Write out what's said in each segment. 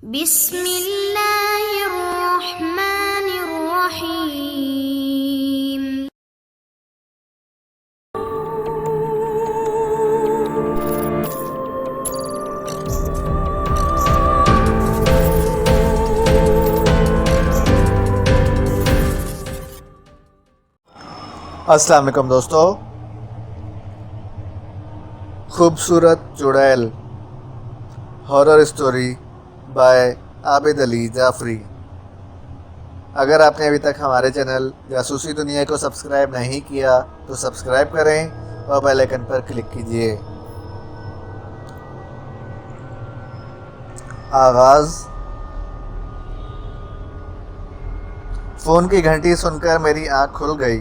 بسم اللہ الرحمن الرحیم۔ السلام علیکم دوستو، خوبصورت چڑیل horror story bye Abid Ali Jafri. اگر آپ نے ابھی تک ہمارے چینل جاسوسی دنیا کو سبسکرائب نہیں کیا تو سبسکرائب کریں اور بیل آئیکن پر کلک کیجیے۔ آغاز۔ فون کی گھنٹی سن کر میری آنکھ کھل گئی۔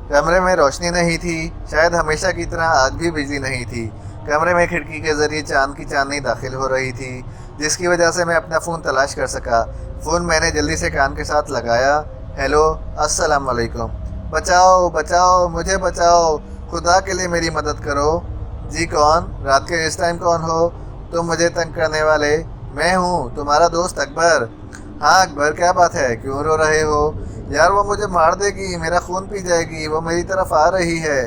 کمرے میں روشنی نہیں تھی، شاید ہمیشہ کی طرح آج بھی بجلی نہیں تھی۔ کمرے میں کھڑکی کے ذریعے چاند کی چاندنی داخل ہو رہی تھی، جس کی وجہ سے میں اپنا فون تلاش کر سکا۔ فون میں نے جلدی سے کان کے ساتھ لگایا۔ ہیلو، السلام علیکم۔ بچاؤ بچاؤ، مجھے بچاؤ، خدا کے لیے میری مدد کرو۔ جی کون؟ رات کے اس ٹائم کون ہو تم مجھے تنگ کرنے والے؟ میں ہوں، تمہارا دوست اکبر۔ ہاں اکبر، کیا بات ہے؟ کیوں رو رہے ہو؟ یار وہ مجھے مار دے گی، میرا خون پی جائے گی، وہ میری طرف آ رہی ہے۔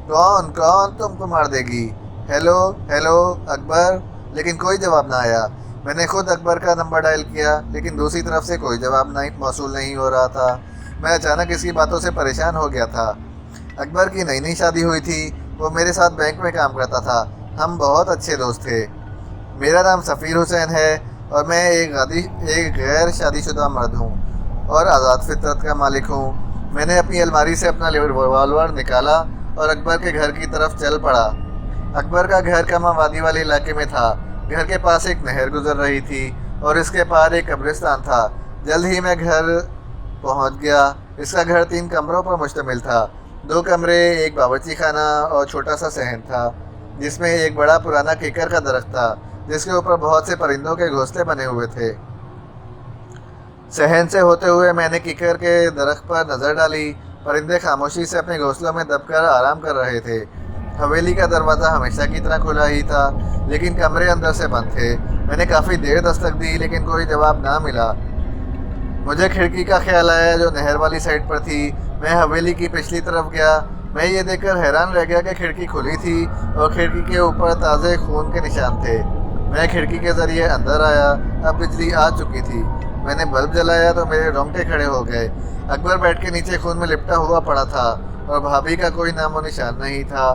کون تم کو مار دے گی؟ ہیلو ہیلو اکبر، لیکن کوئی جواب نہ آیا۔ میں نے خود اکبر کا نمبر ڈائل کیا، لیکن دوسری طرف سے کوئی جواب موصول نہیں ہو رہا تھا۔ میں اچانک اس کی باتوں سے پریشان ہو گیا تھا۔ اکبر کی نئی شادی ہوئی تھی، وہ میرے ساتھ بینک میں کام کرتا تھا، ہم بہت اچھے دوست تھے۔ میرا نام سفیر حسین ہے اور میں ایک غیر شادی شدہ مرد ہوں اور آزاد فطرت کا مالک ہوں۔ میں نے اپنی الماری سے اپنا ریوالور نکالا اور اکبر کے گھر کی طرف چل پڑا۔ اکبر کا گھر کما وادی والے علاقے میں تھا۔ گھر کے پاس ایک نہر گزر رہی تھی اور اس کے پار ایک قبرستان تھا۔ جلد ہی میں گھر پہنچ گیا۔ اس کا گھر 3 کمروں پر مشتمل تھا۔ 2 کمرے، ایک باورچی خانہ اور چھوٹا سا صحن تھا، جس میں ایک بڑا پرانا کیکر کا درخت تھا، جس کے اوپر بہت سے پرندوں کے گھونسلے بنے ہوئے تھے۔ صحن سے ہوتے ہوئے میں نے کیکر کے درخت پر نظر ڈالی۔ پرندے خاموشی سے اپنے گھونسلوں میں دب کر آرام کر رہے تھے۔ حویلی کا دروازہ ہمیشہ کی طرح کھلا ہی تھا، لیکن کمرے اندر سے بند تھے۔ میں نے کافی دیر دستک دی، لیکن کوئی جواب نہ ملا۔ مجھے کھڑکی کا خیال آیا جو نہر والی سائڈ پر تھی۔ میں حویلی کی پچھلی طرف گیا۔ میں یہ دیکھ کر حیران رہ گیا کہ کھڑکی کھلی تھی اور کھڑکی کے اوپر تازے خون کے نشان تھے۔ میں کھڑکی کے ذریعے اندر آیا۔ اب بجلی آ چکی تھی۔ میں نے بلب جلایا تو میرے رونگٹے کھڑے ہو گئے۔ اکبر بیٹھ کے نیچے خون میں لپٹا ہوا پڑا تھا اور بھابھی کا کوئی نام و نشان نہیں تھا۔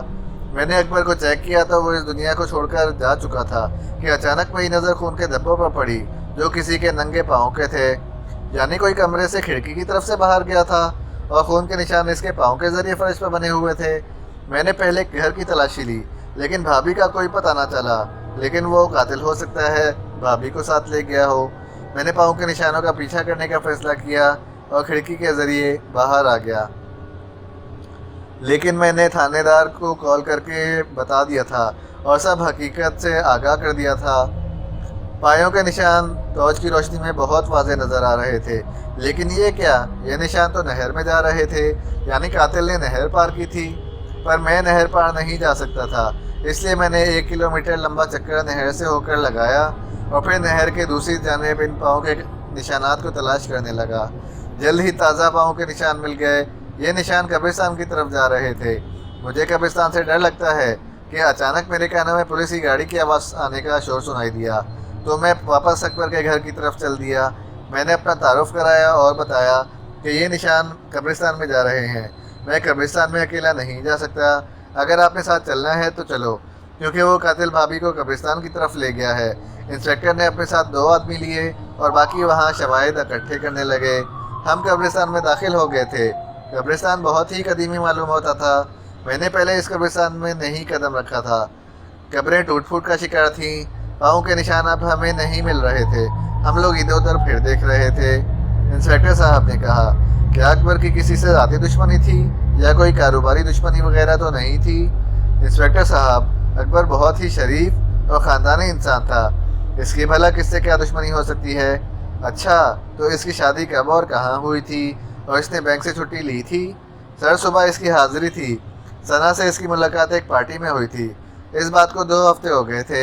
میں نے اکبر کو چیک کیا تو وہ اس دنیا کو چھوڑ کر جا چکا تھا کہ اچانک میری نظر خون کے دھبوں پر پڑی جو کسی کے ننگے پاؤں کے تھے۔ یعنی کوئی کمرے سے کھڑکی کی طرف سے باہر گیا تھا اور خون کے نشان اس کے پاؤں کے ذریعے فرش پر بنے ہوئے تھے۔ میں نے پہلے گھر کی تلاشی لی، لیکن بھابھی کا کوئی پتہ نہ چلا، لیکن وہ قاتل ہو سکتا ہے بھابھی کو ساتھ لے گیا ہو۔ میں نے پاؤں کے نشانوں کا پیچھا کرنے کا فیصلہ کیا اور کھڑکی کے ذریعے باہر آ گیا، لیکن میں نے تھانے دار کو کال کر کے بتا دیا تھا اور سب حقیقت سے آگاہ کر دیا تھا۔ پایوں کے نشان ٹارچ کی روشنی میں بہت واضح نظر آ رہے تھے، لیکن یہ کیا؟ یہ نشان تو نہر میں جا رہے تھے، یعنی قاتل نے نہر پار کی تھی۔ پر میں نہر پار نہیں جا سکتا تھا، اس لیے میں نے 1 کلومیٹر لمبا چکر نہر سے ہو کر لگایا اور پھر نہر کے دوسری جانب ان پاؤں کے نشانات کو تلاش کرنے لگا۔ جلد ہی تازہ پاؤں کے نشان مل گئے۔ یہ نشان قبرستان کی طرف جا رہے تھے۔ مجھے قبرستان سے ڈر لگتا ہے کہ اچانک میرے کانوں میں پولیس کی گاڑی کی آواز آنے کا شور سنائی دیا، تو میں واپس اکبر کے گھر کی طرف چل دیا۔ میں نے اپنا تعارف کرایا اور بتایا کہ یہ نشان قبرستان میں جا رہے ہیں۔ میں قبرستان میں اکیلا نہیں جا سکتا، اگر آپ نے ساتھ چلنا ہے تو چلو، کیونکہ وہ قاتل بھابھی کو قبرستان کی طرف لے گیا ہے۔ انسپکٹر نے اپنے ساتھ 2 آدمی لیے اور باقی وہاں شواہد اکٹھے کرنے لگے۔ ہم قبرستان میں داخل ہو گئے تھے۔ قبرستان بہت ہی قدیمی معلوم ہوتا تھا۔ میں نے پہلے اس قبرستان میں نہیں قدم رکھا تھا۔ قبریں ٹوٹ پھوٹ کا شکار تھیں۔ پاؤں کے نشان اب ہمیں نہیں مل رہے تھے۔ ہم لوگ ادھر ادھر پھر دیکھ رہے تھے۔ انسپکٹر صاحب نے کہا، کیا اکبر کی کسی سے ذاتی دشمنی تھی یا کوئی کاروباری دشمنی وغیرہ تو نہیں تھی؟ انسپکٹر صاحب، اکبر بہت ہی شریف اور خاندانی انسان تھا، اس کی بھلا کس سے کیا دشمنی ہو سکتی ہے؟ اچھا، تو اس کی شادی کب اور کہاں ہوئی تھی اور اس نے بینک سے چھٹی لی تھی؟ سر، صبح اس کی حاضری تھی۔ ثنا سے اس کی ملاقات ایک پارٹی میں ہوئی تھی۔ اس بات کو 2 ہفتے ہو گئے تھے۔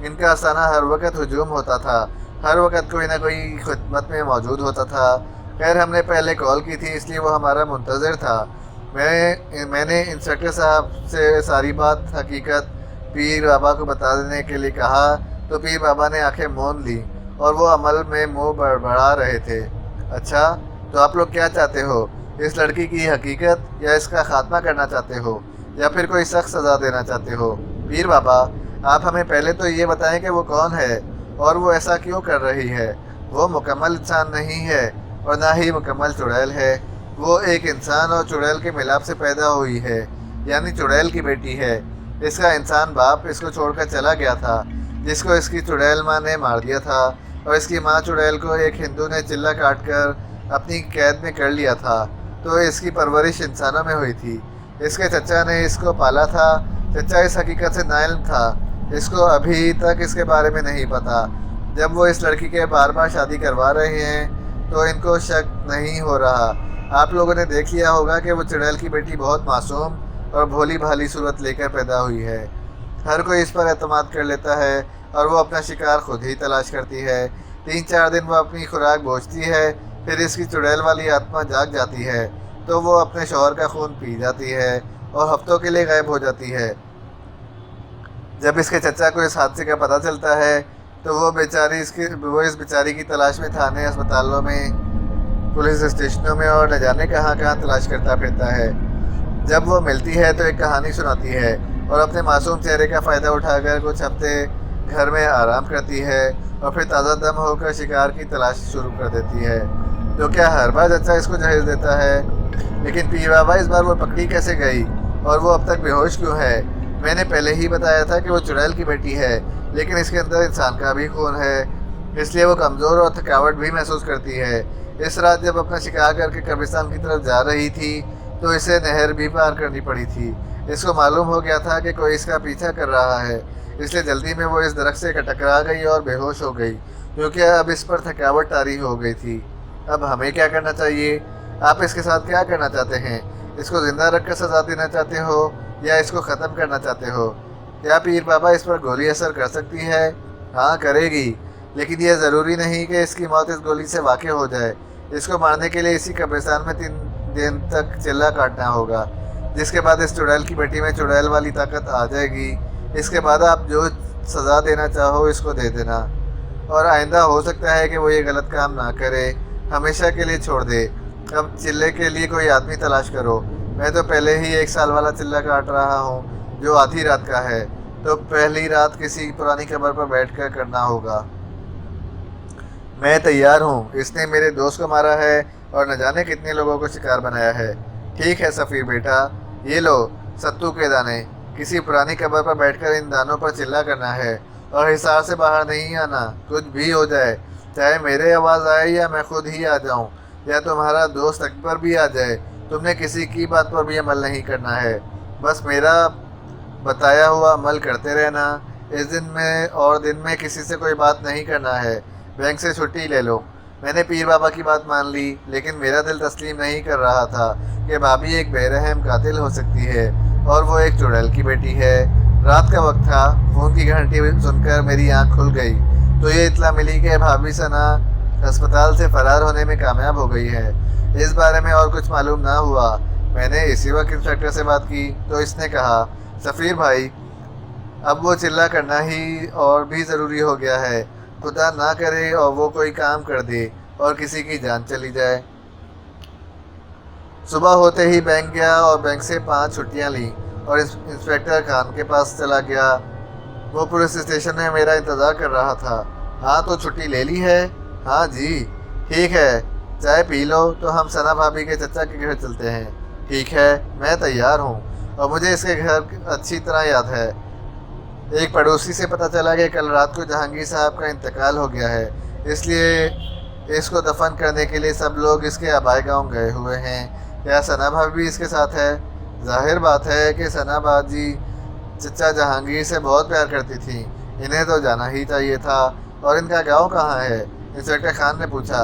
ان کا افسانہ ہر وقت ہجوم ہوتا تھا، ہر وقت کوئی نہ کوئی خدمت میں موجود ہوتا تھا۔ خیر ہم نے پہلے کال کی تھی اس لیے وہ ہمارا منتظر تھا۔ میں نے انسپکٹر صاحب سے ساری بات حقیقت پیر بابا کو بتا دینے کے لیے کہا تو پیر بابا نے آنکھیں موند لی اور وہ عمل میں منہ بڑبڑا رہے تھے۔ اچھا تو آپ لوگ کیا چاہتے ہو؟ اس لڑکی کی حقیقت یا اس کا خاتمہ کرنا چاہتے ہو یا پھر کوئی سخت سزا دینا چاہتے ہو؟ پیر بابا آپ ہمیں پہلے تو یہ بتائیں کہ وہ کون ہے اور وہ ایسا کیوں کر رہی ہے؟ وہ مکمل انسان نہیں ہے اور نہ ہی مکمل چڑیل ہے۔ وہ ایک انسان اور چڑیل کے ملاپ سے پیدا ہوئی ہے، یعنی چڑیل کی بیٹی ہے۔ اس کا انسان باپ اس کو چھوڑ کر چلا گیا تھا جس کو اس کی چڑیل ماں نے مار دیا تھا، اور اس کی ماں چڑیل کو ایک ہندو نے چلہ کاٹ کر اپنی قید میں کر لیا تھا، تو اس کی پرورش انسانوں میں ہوئی تھی۔ اس کے چچا نے اس کو پالا تھا۔ چچا اس حقیقت سے ناعلم تھا، اس کو ابھی تک اس کے بارے میں نہیں پتا۔ جب وہ اس لڑکی کے بار بار شادی کروا رہے ہیں تو ان کو شک نہیں ہو رہا۔ آپ لوگوں نے دیکھ لیا ہوگا کہ وہ چڑیل کی بیٹی بہت معصوم اور بھولی بھالی صورت لے کر پیدا ہوئی ہے۔ ہر کوئی اس پر اعتماد کر لیتا ہے اور وہ اپنا شکار خود ہی تلاش کرتی ہے۔ 3-4 دن وہ اپنی خوراک بوجھتی ہے، پھر اس کی چڑیل والی آتما جاگ جاتی ہے تو وہ اپنے شوہر کا خون پی جاتی ہے اور ہفتوں کے لیے غائب ہو جاتی ہے۔ جب اس کے چچا کو اس حادثے کا پتہ چلتا ہے تو وہ اس بیچاری کی تلاش میں تھانے، اسپتالوں میں، پولیس اسٹیشنوں میں اور نہ جانے کہاں کہاں تلاش کرتا پھرتا ہے۔ جب وہ ملتی ہے تو ایک کہانی سناتی ہے اور اپنے معصوم چہرے کا فائدہ اٹھا کر کچھ ہفتے گھر میں آرام کرتی ہے اور پھر تازہ دم ہو کر شکار کی تلاش شروع کر دیتی ہے۔ تو کیا ہر بار چچا اس کو جہیز دیتا ہے؟ لیکن پیر بابا اس بار وہ پکڑی کیسے گئی اور وہ اب تک بے ہوش کیوں ہے؟ میں نے پہلے ہی بتایا تھا کہ وہ چڑیل کی بیٹی ہے، لیکن اس کے اندر انسان کا بھی خون ہے، اس لیے وہ کمزور اور تھکاوٹ بھی محسوس کرتی ہے۔ اس رات جب اپنا شکار کر کے قبرستان کی طرف جا رہی تھی تو اسے نہر بھی پار کرنی پڑی تھی۔ اس کو معلوم ہو گیا تھا کہ کوئی اس کا پیچھا کر رہا ہے، اس لیے جلدی میں وہ اس درخت سے ٹکرا گئی اور بے ہوش ہو گئی، کیونکہ اب اس پر تھکاوٹ طاری ہو گئی تھی۔ اب ہمیں کیا کرنا چاہیے؟ آپ اس کے ساتھ کیا کرنا چاہتے ہیں؟ اس کو زندہ رکھ کر سزا دینا چاہتے ہو یا اس کو ختم کرنا چاہتے ہو؟ کیا پیر بابا اس پر گولی اثر کر سکتی ہے؟ ہاں کرے گی، لیکن یہ ضروری نہیں کہ اس کی موت اس گولی سے واقع ہو جائے۔ اس کو مارنے کے لیے اسی قبرستان میں 3 دن تک چلہ کاٹنا ہوگا، جس کے بعد اس چڑیل کی بیٹی میں چڑیل والی طاقت آ جائے گی۔ اس کے بعد آپ جو سزا دینا چاہو اس کو دے دینا، اور آئندہ ہو سکتا ہے کہ وہ یہ غلط کام نہ کرے، ہمیشہ کے لیے چھوڑ دے۔ اب چلے کے لیے کوئی آدمی تلاش کرو۔ میں تو پہلے ہی 1 سال والا چلہ کاٹ رہا ہوں جو آدھی رات کا ہے، تو پہلی رات کسی پرانی قبر پر بیٹھ کر کرنا ہوگا۔ میں تیار ہوں۔ اس نے میرے دوست کو مارا ہے اور نہ جانے کتنے لوگوں کو شکار بنایا ہے۔ ٹھیک ہے سفیر بیٹا، یہ لو ستو کے دانے، کسی پرانی قبر پر بیٹھ کر ان دانوں پر چلہ کرنا ہے اور حصار سے باہر نہیں آنا، کچھ بھی ہو جائے، چاہے میرے آواز آئے یا میں خود ہی آ جاؤں یا تمہارا دوست اکبر بھی آ جائے، تم نے کسی کی بات پر بھی عمل نہیں کرنا ہے، بس میرا بتایا ہوا عمل کرتے رہنا۔ اس دن میں کسی سے کوئی بات نہیں کرنا ہے، بینک سے چھٹی لے لو۔ میں نے پیر بابا کی بات مان لی، لیکن میرا دل تسلیم نہیں کر رہا تھا کہ بھابھی ایک بے رحم قاتل ہو سکتی ہے اور وہ ایک چڑیل کی بیٹی ہے۔ رات کا وقت تھا، فون کی گھنٹی سن کر میری آنکھ کھل گئی تو یہ اطلاع ملی کہ بھابھی ثنا ہسپتال سے فرار ہونے میں کامیاب ہو گئی ہے۔ اس بارے میں اور کچھ معلوم نہ ہوا۔ میں نے اسی وقت انسپکٹر سے بات کی تو اس نے کہا، سفیر بھائی اب وہ چلہ کرنا ہی اور بھی ضروری ہو گیا ہے، خدا نہ کرے اور وہ کوئی کام کر دے اور کسی کی جان چلی جائے۔ صبح ہوتے ہی بینک گیا اور بینک سے 5 چھٹیاں لیں اور انسپکٹر خان کے پاس چلا گیا۔ وہ پولیس اسٹیشن میں میرا انتظار کر رہا تھا۔ ہاں تو چھٹی لے لی ہے؟ ہاں جی۔ ٹھیک ہے، چائے پی لو تو ہم ثنا بھابھی کے چچا کے گھر چلتے ہیں۔ ٹھیک ہے، میں تیار ہوں، اور مجھے اس کے گھر اچھی طرح یاد ہے۔ ایک پڑوسی سے پتہ چلا کہ کل رات کو جہانگیر صاحب کا انتقال ہو گیا ہے، اس لیے اس کو دفن کرنے کے لیے سب لوگ اس کے آبائی گاؤں گئے ہوئے ہیں۔ کیا ثنا بھابھی بھی اس کے ساتھ ہے؟ ظاہر بات ہے کہ ثنا باجی چچا جہانگیر سے بہت پیار کرتی تھیں، انہیں تو جانا ہی چاہیے تھا۔ اور ان کا گاؤں کہاں ہے؟ انسپکٹر خان نے پوچھا۔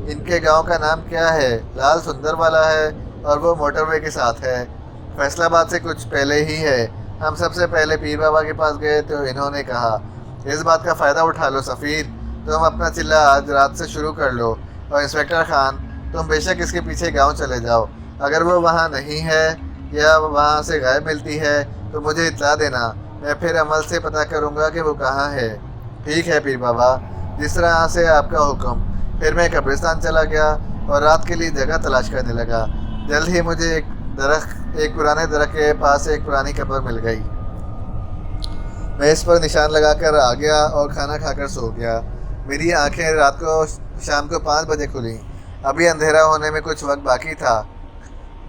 ان کے گاؤں کا نام کیا ہے؟ لال سندر والا ہے اور وہ موٹر وے کے ساتھ ہے، فیصل آباد سے کچھ پہلے ہی ہے۔ ہم سب سے پہلے پیر بابا کے پاس گئے تو انہوں نے کہا اس بات کا فائدہ اٹھا لو سفیر، تم اپنا چلہ آج رات سے شروع کر لو، اور انسپکٹر خان تم بے شک اس کے پیچھے گاؤں چلے جاؤ، اگر وہ وہاں نہیں ہے یا وہاں سے غائب ملتی ہے تو مجھے اطلاع دینا، میں پھر عمل سے پتہ کروں گا کہ وہ کہاں ہے۔ ٹھیک ہے پیر بابا، جس طرح سے آپ کا حکم۔ پھر میں قبرستان چلا گیا اور رات کے لیے جگہ تلاش کرنے لگا۔ جلد ہی مجھے ایک پرانے درخت کے پاس ایک پرانی قبر مل گئی۔ میں اس پر نشان لگا کر آ گیا اور کھانا کھا کر سو گیا۔ میری آنکھیں رات کو شام کو 5 بجے کھلیں۔ ابھی اندھیرا ہونے میں کچھ وقت باقی تھا۔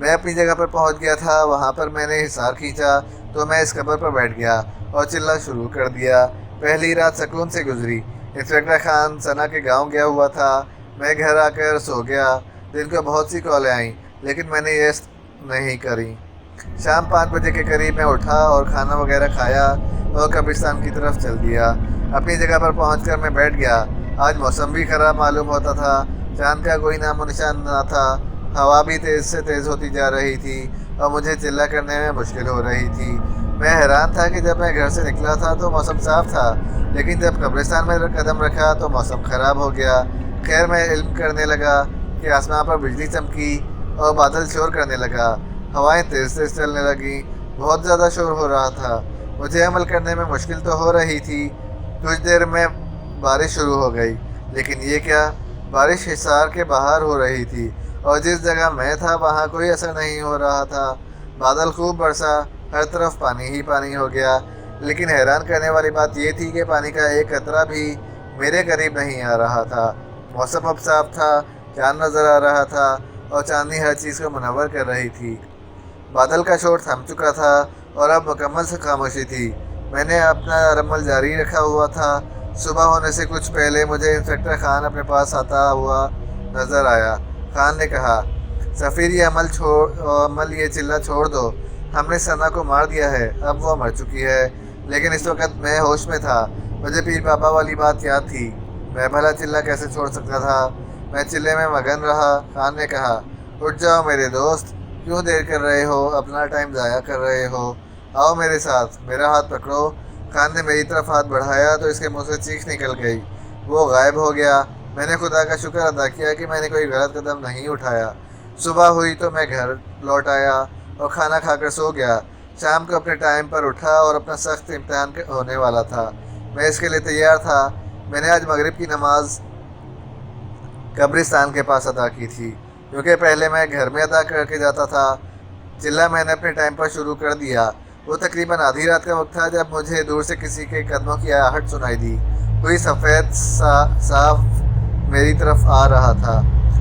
میں اپنی جگہ پر پہنچ گیا تھا۔ وہاں پر میں نے حصار کھینچا تو میں اس قبر پر بیٹھ گیا اور چلنا شروع کر دیا۔ پہلی رات سکون سے گزری۔ انسپکٹر خان ثنا کے گاؤں گیا ہوا تھا۔ میں گھر آ کر سو گیا۔ دن کو بہت سی کالیں آئیں لیکن میں نے یہ نہیں کری۔ شام 5 بجے کے قریب میں اٹھا اور کھانا وغیرہ کھایا اور قبرستان کی طرف چل دیا۔ اپنی جگہ پر پہنچ کر میں بیٹھ گیا۔ آج موسم بھی خراب معلوم ہوتا تھا۔ چاند کا کوئی نام و نشان نہ تھا۔ ہوا بھی تیز سے تیز ہوتی جا رہی تھی اور مجھے چلہ کرنے میں مشکل ہو رہی تھی۔ میں حیران تھا کہ جب میں گھر سے نکلا تھا تو موسم صاف تھا، لیکن جب قبرستان میں قدم رکھا تو موسم خراب ہو گیا۔ خیر میں علم کرنے لگا کہ آسمان پر بجلی چمکی اور بادل شور کرنے لگا۔ ہوائیں تیز تیز چلنے لگیں۔ بہت زیادہ شور ہو رہا تھا۔ مجھے عمل کرنے میں مشکل تو ہو رہی تھی۔ کچھ دیر میں بارش شروع ہو گئی، لیکن یہ کیا، بارش حصار کے باہر ہو رہی تھی اور جس جگہ میں تھا وہاں کوئی اثر نہیں ہو رہا تھا۔ بادل خوب برسا، ہر طرف پانی ہی پانی ہو گیا، لیکن حیران کرنے والی بات یہ تھی کہ پانی کا ایک قطرہ بھی میرے قریب نہیں آ رہا تھا۔ موسم اب صاف تھا، چاند نظر آ رہا تھا اور چاندنی ہر چیز کو منور کر رہی تھی۔ بادل کا شور تھم چکا تھا اور اب مکمل سے خاموشی تھی۔ میں نے اپنا عمل جاری رکھا ہوا تھا۔ صبح ہونے سے کچھ پہلے مجھے انسپکٹر خان اپنے پاس آتا ہوا نظر آیا۔ خان نے کہا، سفیر یہ چلہ چھوڑ دو، ہم نے ثنا کو مار دیا ہے، اب وہ مر چکی ہے۔ لیکن اس وقت میں ہوش میں تھا۔ مجھے پیر بابا والی بات یاد تھی۔ میں بھلا چلہ کیسے چھوڑ سکتا تھا؟ میں چلے میں مگن رہا۔ خان نے کہا، اٹھ جاؤ میرے دوست، کیوں دیر کر رہے ہو، اپنا ٹائم ضائع کر رہے ہو، آؤ میرے ساتھ، میرا ہاتھ پکڑو۔ خان نے میری طرف ہاتھ بڑھایا تو اس کے منہ سے چیخ نکل گئی۔ وہ غائب ہو گیا۔ میں نے خدا کا شکر ادا کیا کہ میں نے کوئی غلط قدم نہیں اٹھایا۔ صبح ہوئی تو میں گھر لوٹ آیا اور کھانا کھا کر سو گیا۔ شام کو اپنے ٹائم پر اٹھا اور اپنا سخت امتحان ہونے والا تھا۔ میں اس کے لیے تیار تھا۔ میں نے آج مغرب کی نماز قبرستان کے پاس ادا کی تھی، کیونکہ پہلے میں گھر میں ادا کر کے جاتا تھا۔ چلہ میں نے اپنے ٹائم پر شروع کر دیا۔ وہ تقریباً آدھی رات کا وقت تھا جب مجھے دور سے کسی کے قدموں کی آہٹ سنائی دی۔ کوئی سفید صاف میری طرف آ رہا تھا۔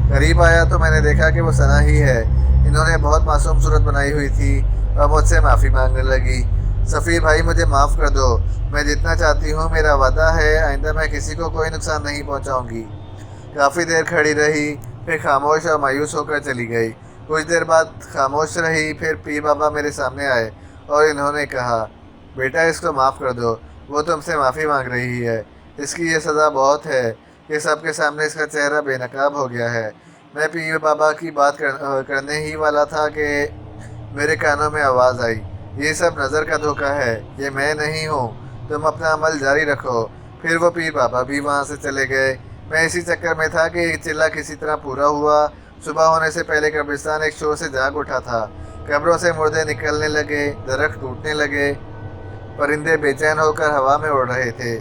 قریب آیا تو میں نے دیکھا کہ وہ ثنا ہی ہے۔ انہوں نے بہت معصوم صورت بنائی ہوئی تھی اور مجھ سے معافی مانگنے لگی۔ سفیر بھائی مجھے معاف کر دو، میں جتنا چاہتی ہوں، میرا وعدہ ہے آئندہ میں کسی کو کوئی نقصان نہیں پہنچاؤں گی۔ کافی دیر کھڑی رہی، پھر خاموش اور مایوس ہو کر چلی گئی۔ کچھ دیر بعد خاموش رہی، پھر پیر بابا میرے سامنے آئے اور انہوں نے کہا، بیٹا اس کو معاف کر دو، وہ تم سے معافی مانگ رہی ہے، اس کی یہ سزا بہت ہے کہ سب کے سامنے اس کا چہرہ بے نقاب ہو گیا ہے۔ میں پیر بابا کی بات کرنے ہی والا تھا کہ میرے کانوں میں آواز آئی، یہ سب نظر کا دھوکہ ہے، یہ میں نہیں ہوں، تم اپنا عمل جاری رکھو۔ پھر وہ پیر بابا بھی وہاں سے چلے گئے۔ میں اسی چکر میں تھا کہ چلہ کسی طرح پورا ہوا۔ صبح ہونے سے پہلے قبرستان ایک شور سے جاگ اٹھا تھا۔ قبروں سے مردے نکلنے لگے، درخت ٹوٹنے لگے، پرندے بے چین ہو کر ہوا میں اڑ رہے تھے۔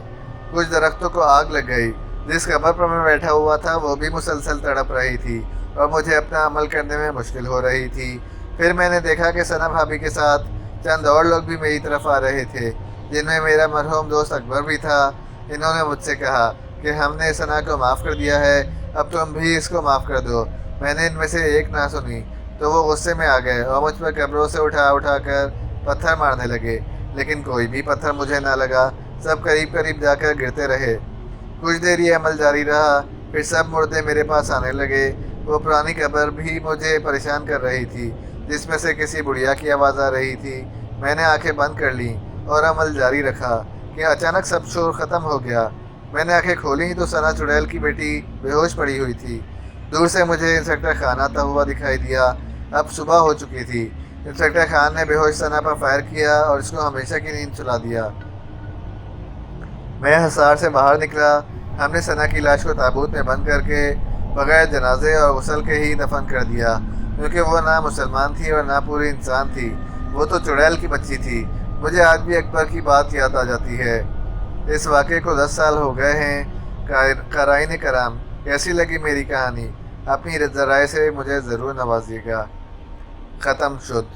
کچھ درختوں کو آگ لگ گئی۔ جس قبر پر میں بیٹھا ہوا تھا وہ بھی مسلسل تڑپ رہی تھی اور مجھے اپنا عمل کرنے میں مشکل ہو رہی تھی۔ پھر میں نے دیکھا کہ ثنا بھابھی کے ساتھ چند اور لوگ بھی میری طرف آ رہے تھے، جن میں میرا مرحوم دوست اکبر بھی تھا۔ انہوں نے مجھ سے کہا کہ ہم نے ثنا کو معاف کر دیا ہے، اب تم بھی اس کو معاف کر دو۔ میں نے ان میں سے ایک نہ سنی تو وہ غصے میں آ گئے اور مجھ پر قبروں سے اٹھا کر پتھر مارنے لگے، لیکن کوئی بھی پتھر مجھے نہ لگا، سب قریب قریب جا کر گرتے رہے۔ کچھ دیر یہ عمل جاری رہا، پھر سب مردے میرے پاس آنے لگے۔ وہ پرانی قبر بھی مجھے پریشان کر رہی تھی، جس میں سے کسی بڑھیا کی آواز آ رہی تھی۔ میں نے آنکھیں بند کر لیں اور عمل جاری رکھا کہ اچانک سب شور ختم ہو گیا۔ میں نے آنکھیں کھولیں تو ثنا چڑیل کی بیٹی بے ہوش پڑی ہوئی تھی۔ دور سے مجھے انسپکٹر خان آتا ہوا دکھائی دیا۔ اب صبح ہو چکی تھی۔ انسپکٹر خان نے بے ہوش ثنا پر فائر کیا اور اس کو ہمیشہ کی نیند سلا دیا۔ میں حصار سے باہر نکلا۔ ہم نے ثنا کی لاش کو تابوت میں بند کر کے بغیر جنازے اور غسل کے ہی دفن کر دیا، کیونکہ وہ نہ مسلمان تھی اور نہ پوری انسان تھی، وہ تو چڑیل کی بچی تھی۔ مجھے آج بھی اکبر کی بات یاد آ جاتی ہے۔ اس واقعے کو 10 سال ہو گئے ہیں۔ قارئین کرام، کیسی لگی میری کہانی؟ اپنی ذرائع سے مجھے ضرور نوازیے گا۔ ختم شد۔